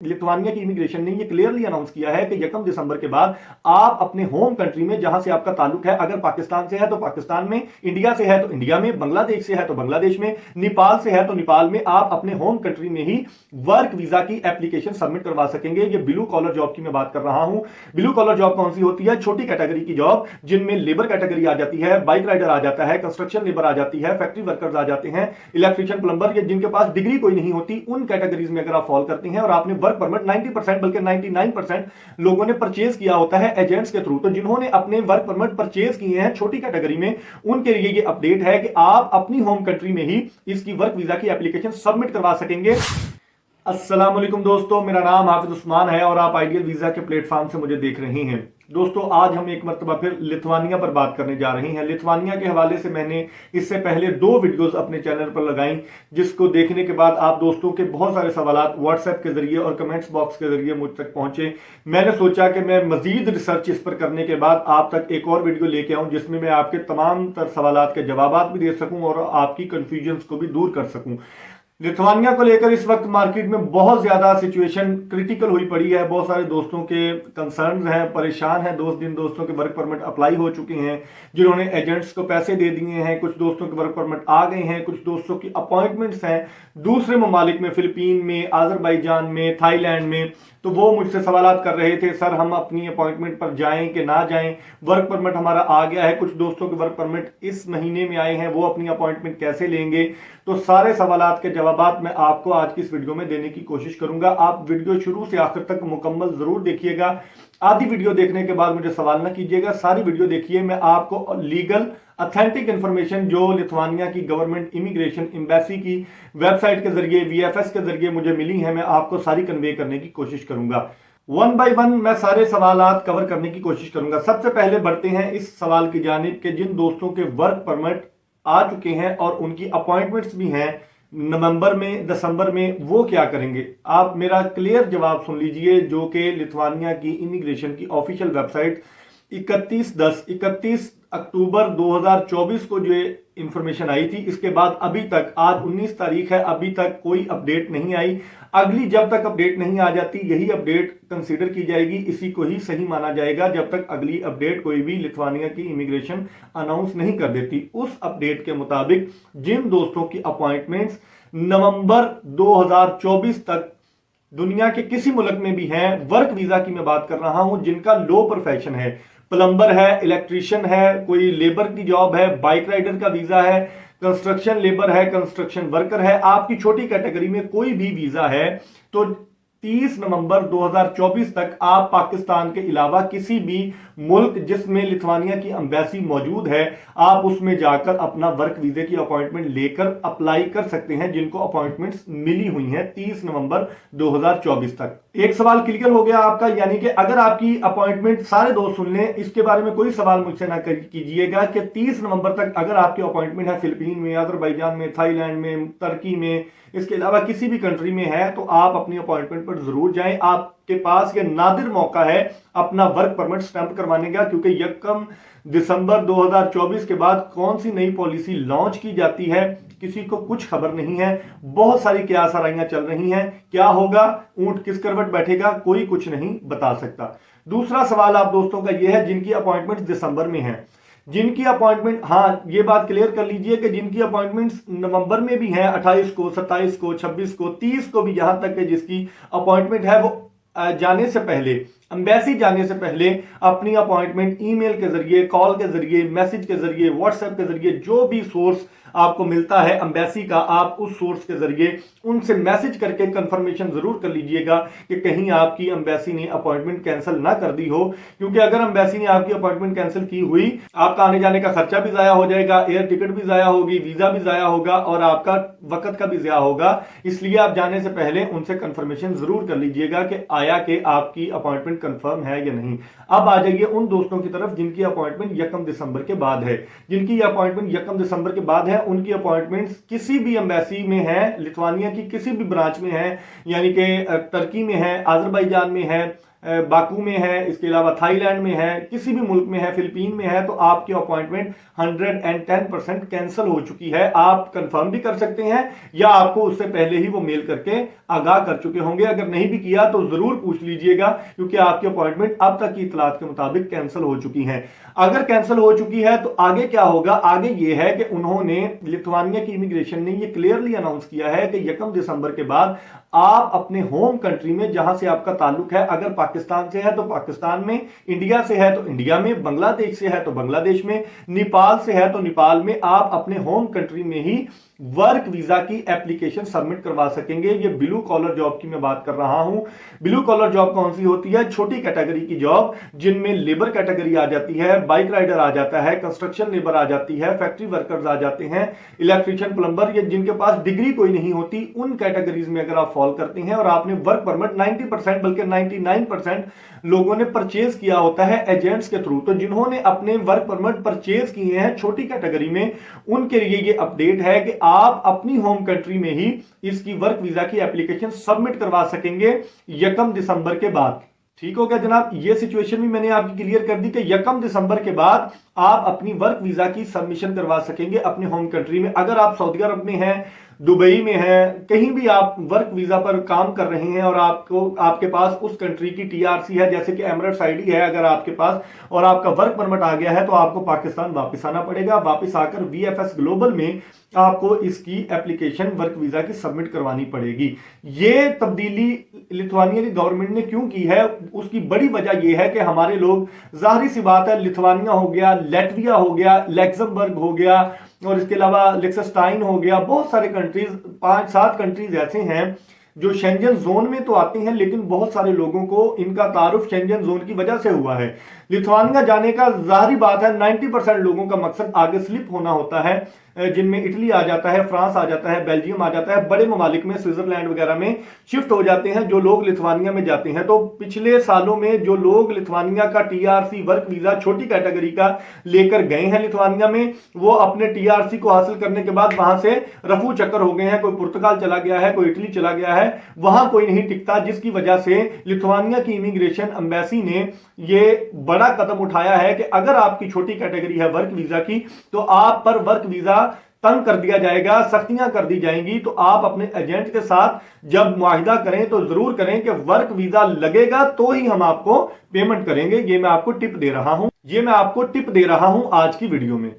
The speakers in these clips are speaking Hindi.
लिथुआनिया की इमिग्रेशन ने ये क्लियरली अनाउंस किया है कि 1 दिसंबर के बाद आप अपने होम कंट्री में जहां से आपका ताल्लुक है, अगर पाकिस्तान से है तो पाकिस्तान में, इंडिया से है तो इंडिया में, बांग्लादेश से है तो बांग्लादेश में, नेपाल से है तो नेपाल में, आप अपने होम कंट्री में ही वर्क वीजा की एप्लीकेशन सबमिट करवा सकेंगे। ये ब्लू कॉलर जॉब की मैं बात कर रहा हूं। ब्लू कॉलर जॉब कौन सी होती है? छोटी कैटेगरी की जॉब, जिनमें लेबर कैटेगरी आ जाती है, बाइक राइडर आ जाता है, कंस्ट्रक्शन लेबर आ जाती है, फैक्ट्री वर्कर्स आ जाते हैं, इलेक्ट्रिशियन, प्लम्बर, या जिनके पास डिग्री कोई नहीं होती, उन कैटेगरीज में अगर आप फॉल करते हैं और आपने वर्क परमिट 90% बल्कि 99% लोगों ने परचेज किया होता है एजेंट्स के थ्रू, तो जिन्होंने अपने वर्क परमिट परचेज किए हैं छोटी कैटेगरी में, उनके लिए ये अपडेट है कि आप अपनी होम कंट्री में ही इसकी वर्क वीजा की एप्लीकेशन सबमिट करवा सकेंगे। अस्सलाम वालेकुम दोस्तों, मेरा नाम हाफिज उस्मान है और आप आइडियल वीजा के प्लेटफॉर्म से मुझे देख रहे हैं। दोस्तों, आज हम एक मरतबा फिर लिथुआनिया पर बात करने जा रहे हैं। लिथुआनिया के हवाले से मैंने इससे पहले 2 वीडियोस अपने चैनल पर लगाई, जिसको देखने के बाद आप दोस्तों के बहुत सारे सवालात व्हाट्सएप के जरिए और कमेंट्स बॉक्स के जरिए मुझ तक पहुंचे। मैंने सोचा कि मैं मजीद रिसर्च इस पर करने के बाद आप तक एक और वीडियो लेके आऊं, जिसमें मैं आपके तमाम तर सवालात के जवाब भी दे सकूं और आपकी कंफ्यूजन को भी दूर कर सकूं। लिथुआनिया को लेकर इस वक्त मार्केट में बहुत ज्यादा सिचुएशन क्रिटिकल हुई पड़ी है। बहुत सारे दोस्तों के कंसर्न हैं, परेशान हैं। जिन दोस्तों के वर्क परमिट अप्लाई हो चुके हैं, जिन्होंने एजेंट्स को पैसे दे दिए हैं, कुछ दोस्तों के वर्क परमिट आ गए हैं, कुछ दोस्तों की अपॉइंटमेंट्स हैं दूसरे ममालिक में, फिलीपीन में, आजरबाईजान में, थाईलैंड में। तो वो मुझसे सवालात कर रहे थे, सर हम अपनी अपॉइंटमेंट पर जाएं कि ना जाएं, वर्क परमिट हमारा आ गया है, कुछ दोस्तों के वर्क परमिट इस महीने में आए हैं, वो अपनी अपॉइंटमेंट कैसे लेंगे। तो सारे सवालात के जवाब मैं आपको आज की इस वीडियो में देने की कोशिश करूंगा। आप वीडियो शुरू से आखिर तक मुकम्मल जरूर देखिएगा। आधी वीडियो देखने के बाद मुझे सवाल ना कीजिएगा, सारी वीडियो देखिए। मैं आपको लीगल ऑथेंटिक इंफॉर्मेशन जो लिथुआनिया की गवर्नमेंट इमिग्रेशन एम्बेसी की वेबसाइट के जरिए, वीएफएस के जरिए मुझे मिली है, मैं आपको सारी कन्वे करने की कोशिश करूंगा। 1 बाय 1 मैं सारे सवालात कवर करने की कोशिश करूंगा। सबसे पहले बढ़ते हैं इस सवाल की जानिब के जिन दोस्तों के वर्क परमिट आ चुके हैं और उनकी अपॉइंटमेंट्स भी हैं नवंबर में, दिसंबर में, वो क्या करेंगे। आप मेरा क्लियर जवाब सुन लीजिए, जो कि लिथुआनिया की इमिग्रेशन की ऑफिशियल वेबसाइट 31 अक्टूबर 2024 को जो इंफॉर्मेशन आई थी, इसके बाद अभी तक, आज 19 तारीख है, अभी तक कोई अपडेट नहीं आई। अगली जब तक अपडेट नहीं आ जाती, यही अपडेट कंसीडर की जाएगी, इसी को ही सही माना जाएगा, जब तक अगली अपडेट कोई भी लिथुआनिया की इमिग्रेशन अनाउंस नहीं कर देती। उस अपडेट के मुताबिक जिन दोस्तों की अपॉइंटमेंट्स नवंबर 2024 तक दुनिया के किसी मुल्क में भी हैं, वर्क वीजा की मैं बात कर रहा हूं, जिनका लो प्रोफेशन है, प्लम्बर है, इलेक्ट्रिशियन है, कोई लेबर की जॉब है, बाइक राइडर का वीजा है, कंस्ट्रक्शन लेबर है, कंस्ट्रक्शन वर्कर है, आपकी छोटी कैटेगरी में कोई भी वीजा है, तो 30 नवंबर 2024 तक आप पाकिस्तान के अलावा किसी भी मुल्क जिसमें लिथुआनिया की एम्बेसी मौजूद है, आप उसमें जाकर अपना वर्क वीजे की अपॉइंटमेंट लेकर अप्लाई कर सकते हैं, जिनको अपॉइंटमेंट्स मिली हुई हैं 30 नवंबर 2024 तक। एक सवाल क्लियर हो गया आपका, यानी कि अगर आपकी अपॉइंटमेंट, सारे दोस्त सुन लें, इसके बारे में कोई सवाल मुझसे ना कीजिएगा कि 30 नवंबर तक अगर आपकी अपॉइंटमेंट है फिलीपीन में, अजरबैजान में, थाईलैंड में, तुर्की में, इसके अलावा किसी भी कंट्री में है, तो आप अपनी अपॉइंटमेंट पर जरूर जाएं। आपके पास ये नादिर मौका है अपना वर्क परमिट स्टैंप करवाने का, क्योंकि 1 दिसंबर 2024 के बाद कौन सी नई पॉलिसी लॉन्च की जाती है, किसी को कुछ खबर नहीं है। बहुत सारी क्यास आराइयां चल रही हैं, क्या होगा, ऊंट किस करवट बैठेगा, कोई कुछ नहीं बता सकता। दूसरा सवाल आप दोस्तों का यह है, जिनकी अपॉइंटमेंट दिसंबर में है, जिनकी अपॉइंटमेंट, हाँ ये बात क्लियर कर लीजिए कि जिनकी अपॉइंटमेंट्स नवंबर में भी हैं, 28 को, 27 को, 26 को, 30 को भी, यहां तक कि जिसकी अपॉइंटमेंट है वो जाने से पहले, एम्बेसी जाने से पहले अपनी अपॉइंटमेंट ईमेल के जरिए, कॉल के जरिए, मैसेज के जरिए, व्हाट्सएप के जरिए, जो भी सोर्स आपको मिलता है एम्बेसी का, आप उस सोर्स के जरिए उनसे मैसेज करके कंफर्मेशन जरूर कर लीजिएगा कि कहीं आपकी एम्बेसी ने अपॉइंटमेंट कैंसिल ना कर दी हो। क्योंकि अगर एम्बेसी ने आपकी अपॉइंटमेंट कैंसिल की हुई, आपका आने जाने का खर्चा भी जाया हो जाएगा, एयर टिकट भी जाया होगी, वीजा भी जाया होगा और आपका वक्त का भी जाया होगा। इसलिए आप जाने से पहले उनसे कंफर्मेशन जरूर कर लीजिएगा कि आया कि आपकी अपॉइंटमेंट कंफर्म है या नहीं। अब आ जाइए उन दोस्तों की तरफ जिनकी अपॉइंटमेंट 1 दिसंबर के बाद है। जिनकी अपॉइंटमेंट 1 दिसंबर के बाद है, उनकी अपॉइंटमेंट्स किसी भी एम्बेसी में है, लिथुआनिया की किसी भी ब्रांच में है, यानी कि तुर्की में है, अजरबैजान में है, बाकू में है, इसके अलावा थाईलैंड में है, किसी भी मुल्क में है, फिलीपीन में है, तो आपकी अपॉइंटमेंट 110% कैंसिल हो चुकी है। आप कंफर्म भी कर सकते हैं या आपको उससे पहले ही वो मेल करके आगाह कर चुके होंगे। अगर नहीं भी किया तो जरूर पूछ लीजिएगा, क्योंकि आपकी अपॉइंटमेंट अब तक की इतलात के मुताबिक कैंसिल हो चुकी है। अगर कैंसिल हो चुकी है तो आगे क्या होगा? आगे ये है कि उन्होंने, लिथुआनिया की इमिग्रेशन ने ये क्लियरली अनाउंस किया है कि 1 दिसंबर के बाद आप अपने होम कंट्री में, जहां से आपका ताल्लुक है, अगर पाकिस्तान से है तो पाकिस्तान में, इंडिया से है तो इंडिया में, बांग्लादेश से है तो बांग्लादेश में, नेपाल से है तो नेपाल में, आप अपने होम कंट्री में ही वर्क वीजा की एप्लीकेशन सबमिट करवा सकेंगे। ये ब्लू कॉलर जॉब की मैं बात कर रहा हूं। ब्लू कॉलर जॉब कौन सी होती है? छोटी कैटेगरी की जॉब, जिनमें लेबर कैटेगरी आ जाती है, बाइक राइडर आ जाता है, कंस्ट्रक्शन लेबर आ जाती है, फैक्ट्री वर्कर्स आ जाते हैं, इलेक्ट्रिशियन, प्लम्बर, या जिनके पास डिग्री कोई नहीं होती, उन कैटेगरीज में अगर आप फॉल करते हैं और आपने वर्क परमिट 90% बल्कि 99% लोगों ने परचेज किया होता है एजेंट्स के थ्रू, तो जिन्होंने अपने वर्क परमिट परचेज किए हैं छोटी कैटेगरी में, उनके लिए ये अपडेट है कि आप अपनी होम कंट्री में ही इसकी वर्क वीजा की एप्लीकेशन सबमिट करवा सकेंगे 1 दिसंबर के बाद। ठीक हो गया जनाब? ये सिचुएशन भी मैंने आपकी क्लियर कर दी कि 1 दिसंबर के बाद आप अपनी वर्क वीजा की सबमिशन करवा सकेंगे अपने होम कंट्री में। अगर आप सऊदी अरब में हैं, दुबई में है, कहीं भी आप वर्क वीजा पर काम कर रहे हैं और आपके पास उस कंट्री की टीआरसी है, जैसे कि एमिरेट्स आईडी है अगर आपके पास, और आपका वर्क परमिट आ गया है, तो आपको पाकिस्तान वापस आना पड़ेगा। वापस आकर वीएफएस ग्लोबल में आपको इसकी एप्लीकेशन वर्क वीजा की सबमिट करवानी पड़ेगी। ये तब्दीली लिथुआनिया की गवर्नमेंट ने क्यों की है? उसकी बड़ी वजह यह है कि हमारे लोग, जाहिर सी बात है, लिथुआनिया हो गया, लैटविया हो गया, लैक्समबर्ग हो गया, और इसके अलावा लिechtenstein हो गया, बहुत सारे कंट्रीज, 5-7 कंट्रीज ऐसे हैं जो शेंजन जोन में तो आते हैं, लेकिन बहुत सारे लोगों को इनका तारुफ शेंजन जोन की वजह से हुआ है। लिथुआनिया जाने का जाहिर बात है 90% लोगों का मकसद आगे स्लिप होना होता है, जिनमें इटली आ जाता है, फ्रांस आ जाता है, बेल्जियम आ जाता है, बड़े ममालिक में, स्विट्जरलैंड वगैरह में शिफ्ट हो जाते हैं जो लोग लिथुआनिया में जाते हैं। तो पिछले सालों में जो लोग लिथुआनिया का टीआरसी वर्क वीजा छोटी कैटेगरी का लेकर गए हैं लिथुआनिया में, वो अपने टीआरसी को हासिल करने के बाद वहां से रफू चक्कर हो गए हैं। कोई पुर्तगाल चला गया है, कोई इटली चला गया है, वहां कोई नहीं टिकता, जिसकी वजह से लिथुआनिया की इमिग्रेशन एम्बेसी ने ये बड़ा कदम उठाया है कि अगर आपकी छोटी कैटेगरी है वर्क वीजा की, तो आप पर वर्क वीजा तंग कर दिया जाएगा, सख्तियां कर दी जाएंगी। तो आप अपने एजेंट के साथ जब मुआहिदा करें तो जरूर करें कि वर्क वीजा लगेगा तो ही हम आपको पेमेंट करेंगे। ये मैं आपको टिप दे रहा हूं आज की वीडियो में।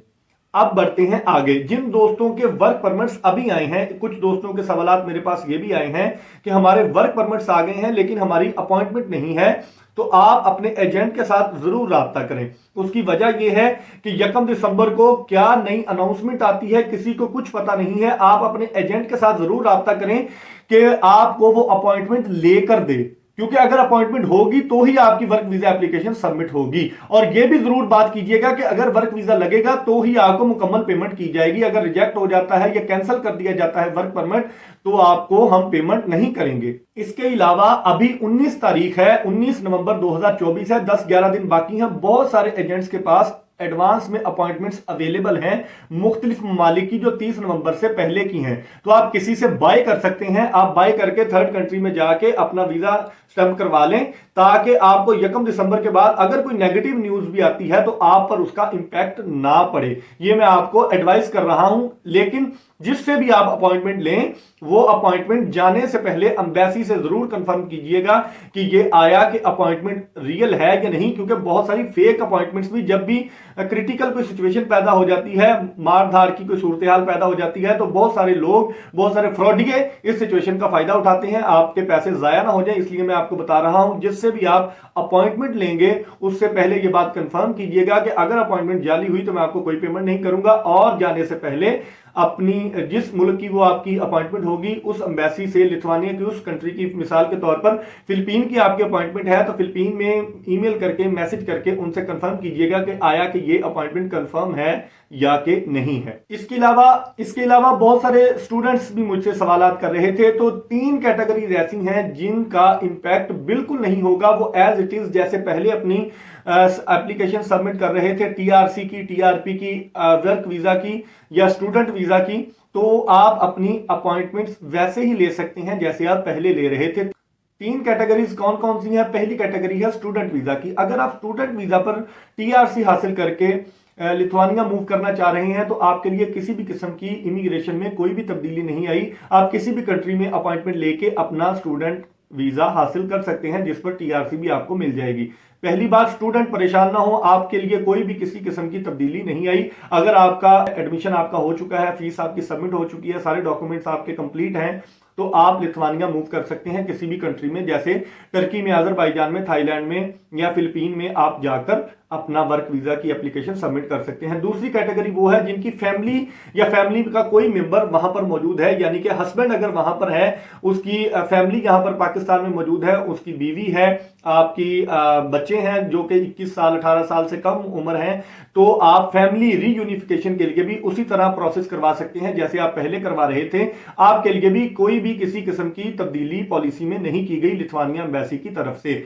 अब बढ़ते हैं आगे। जिन दोस्तों के वर्क परमिट्स अभी आए हैं, कुछ दोस्तों के सवालात मेरे पास ये भी आए हैं कि हमारे वर्क परमिट्स आ गए हैं लेकिन हमारी अपॉइंटमेंट नहीं है, तो आप अपने एजेंट के साथ जरूर राब्ता करें। उसकी वजह यह है कि 1 दिसंबर को क्या नई अनाउंसमेंट आती है, किसी को कुछ पता नहीं है। आप अपने एजेंट के साथ जरूर राब्ता करें कि आपको वो अपॉइंटमेंट लेकर दे, क्योंकि अगर अपॉइंटमेंट होगी तो ही आपकी वर्क वीजा एप्लीकेशन सबमिट होगी। और यह भी जरूर बात कीजिएगा कि अगर वर्क वीजा लगेगा तो ही आपको मुकम्मल पेमेंट की जाएगी। अगर रिजेक्ट हो जाता है या कैंसिल कर दिया जाता है वर्क परमिट, तो आपको हम पेमेंट नहीं करेंगे। इसके अलावा अभी 19 तारीख है, 19 नवंबर 2024 है, 10-11 दिन बाकी हैं। बहुत सारे एजेंट्स के पास एडवांस में अपॉइंटमेंट्स अवेलेबल हैं मुख्तलिफ ममालिक की, जो 30 नवंबर से पहले की हैं। तो आप किसी से बाय कर सकते हैं। आप बाय करके थर्ड कंट्री में जाके अपना वीजा स्टैंप करवा लें, ताकि आपको 1 दिसंबर के बाद अगर कोई नेगेटिव न्यूज भी आती है तो आप पर उसका इंपैक्ट ना पड़े। ये मैं आपको एडवाइस कर रहा हूं। लेकिन जिससे भी आप अपॉइंटमेंट लें, वो अपॉइंटमेंट जाने से पहले एम्बेसी से जरूर कंफर्म कीजिएगा कि ये आया कि अपॉइंटमेंट रियल है या नहीं, क्योंकि बहुत सारी फेक अपॉइंटमेंट्स भी, जब भी क्रिटिकल कोई सिचुएशन पैदा हो जाती है, मारधार की कोई सूरत हाल पैदा हो जाती है, तो बहुत सारे लोग, बहुत सारे फ्रॉडिये इस सिचुएशन का फायदा उठाते हैं। आपके पैसे जाया ना हो जाए, इसलिए मैं आपको बता रहा हूं, जिससे भी आप अपॉइंटमेंट लेंगे उससे पहले ये बात कंफर्म कीजिएगा कि अगर अपॉइंटमेंट जाली हुई तो मैं आपको कोई पेमेंट नहीं करूंगा। और जाने से पहले अपनी जिस मुल्क की वो आपकी अपॉइंटमेंट होगी, उस एम्बेसी से, लिथुआनिया की उस कंट्री की, मिसाल के तौर पर फिलीपीन की आपकी अपॉइंटमेंट है तो फिलीपीन में ईमेल करके, मैसेज करके उनसे कंफर्म कीजिएगा कि आया कि ये अपॉइंटमेंट कंफर्म है या कि नहीं है। इसके अलावा बहुत सारे स्टूडेंट्स भी मुझसे सवाल कर रहे थे। तो 3 कैटेगरीज ऐसी हैं जिनका इंपैक्ट बिल्कुल नहीं होगा, वो एज इट इज जैसे पहले अपनी एप्लीकेशन सबमिट कर रहे थे, टीआरसी की, टीआरपी की, वर्क वीजा की या स्टूडेंट वीजा की, तो आप अपनी अपॉइंटमेंट्स वैसे ही ले सकते हैं जैसे आप पहले ले रहे थे। तीन कैटेगरीज कौन कौन सी हैं? पहली कैटेगरी है स्टूडेंट वीजा की। अगर आप स्टूडेंट वीजा पर टीआरसी हासिल करके लिथुआनिया मूव करना चाह रहे हैं तो आपके लिए किसी भी किस्म की इमिग्रेशन में कोई भी तब्दीली नहीं आई। आप किसी भी कंट्री में अपॉइंटमेंट लेके अपना स्टूडेंट वीजा हासिल कर सकते हैं, जिस पर टीआरसी भी आपको मिल जाएगी। पहली बात, स्टूडेंट परेशान ना हो, आपके लिए कोई भी किसी किस्म की तब्दीली नहीं आई। अगर आपका एडमिशन आपका हो चुका है, फीस आपकी सबमिट हो चुकी है, सारे डॉक्यूमेंट्स आपके कंप्लीट हैं, तो आप लिथुआनिया मूव कर सकते हैं किसी भी कंट्री में, जैसे टर्की में, अजरबैजान में, थाईलैंड में या फिलीपीन में आप जाकर अपना वर्क वीजा की एप्लीकेशन सबमिट कर सकते हैं। दूसरी कैटेगरी वो है जिनकी फैमिली या फैमिली का कोई मेंबर वहां पर मौजूद है, यानी कि हस्बैंड अगर वहां पर है, उसकी फैमिली यहां पर पाकिस्तान में मौजूद है, उसकी बीवी है, आपकी बच्चे हैं जो कि 21 साल 18 साल से कम उम्र है, तो आप फैमिली रीयूनिफिकेशन के लिए भी उसी तरह प्रोसेस करवा सकते हैं जैसे आप पहले करवा रहे थे। आपके लिए भी कोई भी किसी किस्म की तब्दीली पॉलिसी में नहीं की गई लिथुआनिया एम्बेसी की तरफ से।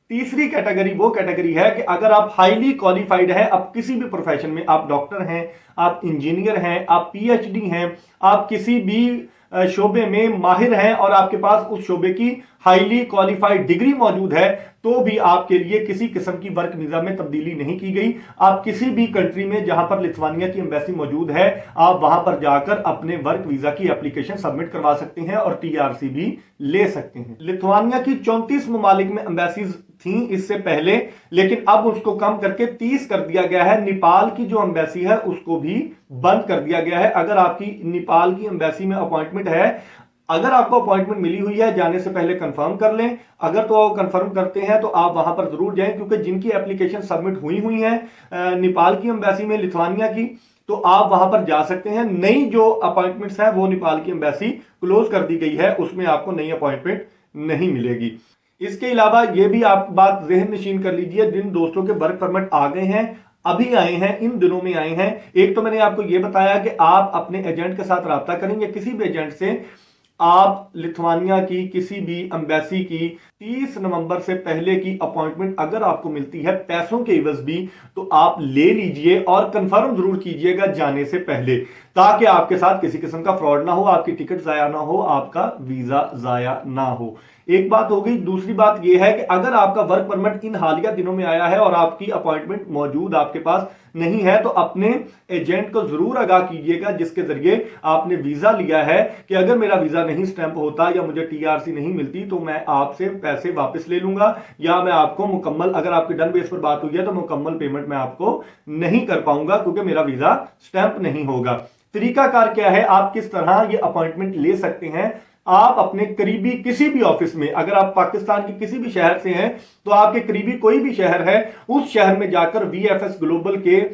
तीसरी कैटेगरी वो कैटेगरी है कि अगर आप हाईली क्वालिफाइड हैं, आप किसी भी प्रोफेशन में, आप डॉक्टर हैं, आप इंजीनियर हैं, आप पीएचडी हैं, आप किसी भी शोबे में माहिर हैं और आपके पास उस शोबे की हाईली क्वालिफाइड डिग्री मौजूद है, तो भी आपके लिए किसी किस्म की वर्क वीजा में तब्दीली नहीं की गई। आप किसी भी कंट्री में जहां पर लिथुआनिया की एम्बेसी मौजूद है, आप वहां पर जाकर अपने वर्क वीजा की एप्लीकेशन सबमिट करवा सकते हैं और टीआरसी भी ले सकते हैं। लिथुआनिया की 34 ममालिक में एम्बेसीज थी इससे पहले, लेकिन अब उसको कम करके 30 कर दिया गया है। नेपाल की जो एम्बेसी है उसको भी बंद कर दिया गया है। अगर आपकी नेपाल की एम्बेसी में अपॉइंटमेंट है, अगर आपको अपॉइंटमेंट मिली हुई है, जाने से पहले कंफर्म कर लें। अगर तो कंफर्म करते हैं तो आप वहां पर जरूर जाएं, क्योंकि जिनकी एप्लीकेशन सबमिट हुई है नेपाल की एम्बेसी में लिथुआनिया की, तो आप वहां पर जा सकते हैं। नई जो अपॉइंटमेंट्स है वो नेपाल की एम्बेसी क्लोज कर दी गई है, उसमें आपको नई अपॉइंटमेंट नहीं मिलेगी। इसके अलावा ये भी आप बात ज़हन नशीन कर लीजिए, जिन दोस्तों के वर्क परमिट आ गए हैं, अभी आए हैं, इन दिनों में आए हैं, एक तो मैंने आपको ये बताया कि आप अपने एजेंट के साथ रब्ता करें या किसी भी एजेंट से आप लिथुआनिया की किसी भी एम्बेसी की 30 नवंबर से पहले की अपॉइंटमेंट अगर आपको मिलती है पैसों के इवज भी, तो आप ले लीजिए और कंफर्म जरूर कीजिएगा जाने से पहले, ताकि आपके साथ किसी किस्म का फ्रॉड ना हो, आपकी टिकट जाया ना हो, आपका वीजा जाया ना हो। एक बात हो गई। दूसरी बात यह है कि अगर आपका वर्क परमिट इन हालिया दिनों में आया है और आपकी अपॉइंटमेंट मौजूद आपके पास नहीं है, तो अपने एजेंट को जरूर आगाह कीजिएगा जिसके जरिए आपने वीजा लिया है, कि अगर मेरा वीजा नहीं स्टैंप होता या मुझे टीआरसी नहीं मिलती तो मैं आपसे पैसे वापस ले लूंगा, या मैं आपको मुकम्मल, अगर आपकी डन बेस पर बात हुई है तो मुकम्मल पेमेंट मैं आपको नहीं कर पाऊंगा क्योंकि मेरा वीजा स्टैंप नहीं होगा। तरीकाकार क्या है, आप किस तरह ये अपॉइंटमेंट ले सकते हैं? आप अपने करीबी किसी भी ऑफिस में, अगर आप पाकिस्तान के किसी भी शहर से हैं तो आपके करीबी कोई भी शहर है, उस शहर में जाकर वीएफएस ग्लोबल के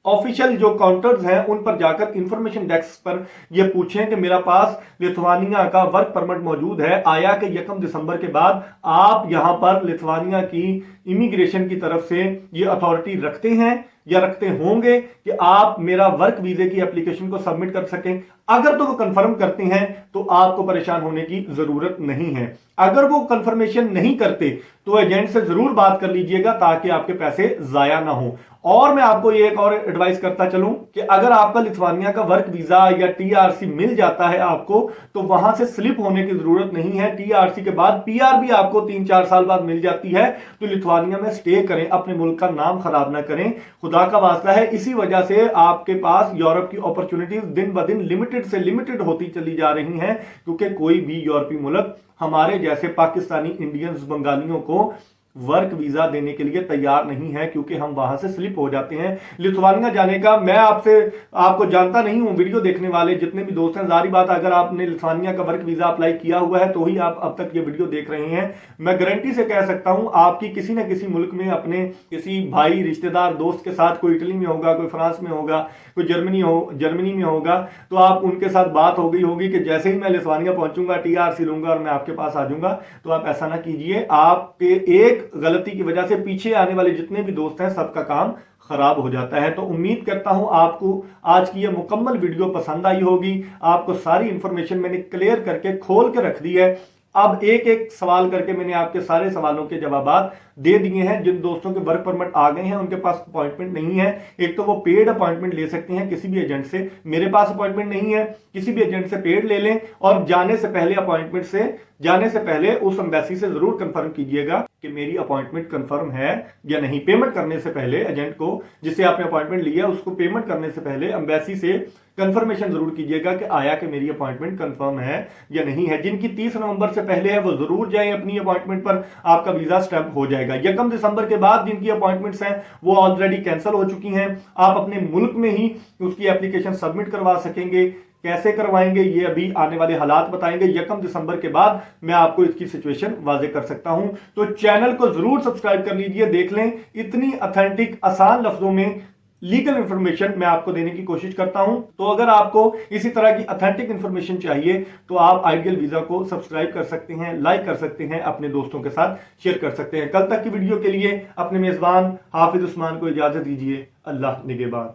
ऑफिशियल जो काउंटर्स हैं उन पर जाकर इंफॉर्मेशन डेस्क पर ये पूछें कि मेरा पास लिथुआनिया का वर्क परमिट मौजूद है, आया कि 1 दिसंबर के बाद आप यहां पर लिथुआनिया की इमिग्रेशन की तरफ से ये अथॉरिटी रखते हैं या रखते होंगे कि आप मेरा वर्क वीजे की एप्लीकेशन को सबमिट कर सकें। अगर तो वो कंफर्म करते हैं तो आपको परेशान होने की जरूरत नहीं है। अगर वो कंफर्मेशन नहीं करते तो एजेंट से जरूर बात कर लीजिएगा ताकि आपके पैसे जाया ना हो। और मैं आपको ये एक और एडवाइस करता चलूं कि अगर आपका लिथुआनिया का वर्क वीजा या टीआरसी मिल जाता है आपको, तो वहां से स्लिप होने की जरूरत नहीं है। टीआरसी के बाद पीआर भी आपको 3-4 साल बाद मिल जाती है, तो लिथुआनिया में स्टे करें, अपने मुल्क का नाम खराब ना करें, खुदा का वास्ता है। इसी वजह से आपके पास यूरोप की अपॉर्चुनिटीज दिन ब दिन लिमिटेड से लिमिटेड होती चली जा रही हैं, क्योंकि कोई भी यूरोपीय मुल्क हमारे जैसे पाकिस्तानी इंडियंस बंगालियों को वर्क वीजा देने के लिए तैयार नहीं है, क्योंकि हम वहां से स्लिप हो जाते हैं। लिथुआनिया जाने का मैं आपको जानता नहीं हूं, वीडियो देखने वाले जितने भी दोस्त हैं, जारी बात अगर आपने लिथुआनिया का वर्क वीजा अप्लाई किया हुआ है तो ही आप अब तक ये वीडियो देख रहे हैं। मैं गारंटी से कह सकता हूं आपकी किसी न किसी मुल्क में अपने किसी भाई रिश्तेदार दोस्त के साथ, कोई इटली में होगा, कोई फ्रांस में होगा, कोई जर्मनी में होगा, तो आप उनके साथ बात हो गई होगी कि जैसे ही मैं लिथुआनिया पहुंचूंगा टीआरसी लूंगा और मैं आपके पास आ जाऊंगा। तो आप ऐसा ना कीजिए, आपके एक गलती की वजह से पीछे आने वाले जितने भी दोस्त हैं सबका काम खराब हो जाता है। तो उम्मीद करता हूं आपको आज की यह मुकम्मल वीडियो पसंद आई होगी। आपको सारी इंफॉर्मेशन मैंने क्लियर करके खोल के रख दी है। अब एक एक सवाल करके मैंने आपके सारे सवालों के जवाब दे दिए हैं। जिन दोस्तों के वर्क परमिट आ गए हैं उनके पास अपॉइंटमेंट नहीं है, एक तो वो पेड अपॉइंटमेंट ले सकते हैं किसी भी एजेंट से। मेरे पास अपॉइंटमेंट नहीं है, किसी भी एजेंट से पेड ले लें और जाने से पहले अपॉइंटमेंट से जाने से पहले उस एम्बेसी से जरूर कंफर्म कीजिएगा कि मेरी अपॉइंटमेंट कंफर्म है या नहीं। पेमेंट करने से पहले एजेंट को, जिससे आपने अपॉइंटमेंट लिया, उसको पेमेंट करने से पहले एम्बेसी से कंफर्मेशन जरूर कीजिएगा कि आया कि मेरी अपॉइंटमेंट कंफर्म है या नहीं है। जिनकी 30 नवंबर से पहले है वो जरूर जाएं अपनी अपॉइंटमेंट पर, आपका वीजा स्टैंप हो जाएगा। 1 दिसंबर के बाद जिनकी अपॉइंटमेंट्स हैं वो ऑलरेडी कैंसिल हो चुकी हैं। आप अपने मुल्क में ही उसकी एप्लीकेशन सबमिट करवा सकेंगे। कैसे करवाएंगे ये अभी आने वाले हालात बताएंगे। 1 दिसंबर के बाद मैं आपको इसकी सिचुएशन वाज़ेह कर सकता हूं। तो चैनल को जरूर सब्सक्राइब कर लीजिए, देख लें। इतनी ऑथेंटिक आसान लफ्जों में लीगल इंफॉर्मेशन मैं आपको देने की कोशिश करता हूं। तो अगर आपको इसी तरह की ऑथेंटिक इंफॉर्मेशन चाहिए तो आप आइडियल वीजा को सब्सक्राइब कर सकते हैं, लाइक कर सकते हैं, अपने दोस्तों के साथ शेयर कर सकते हैं। कल तक की वीडियो के लिए अपने मेजबान हाफिज उस्मान को इजाजत दीजिए। अल्लाह निगहबान।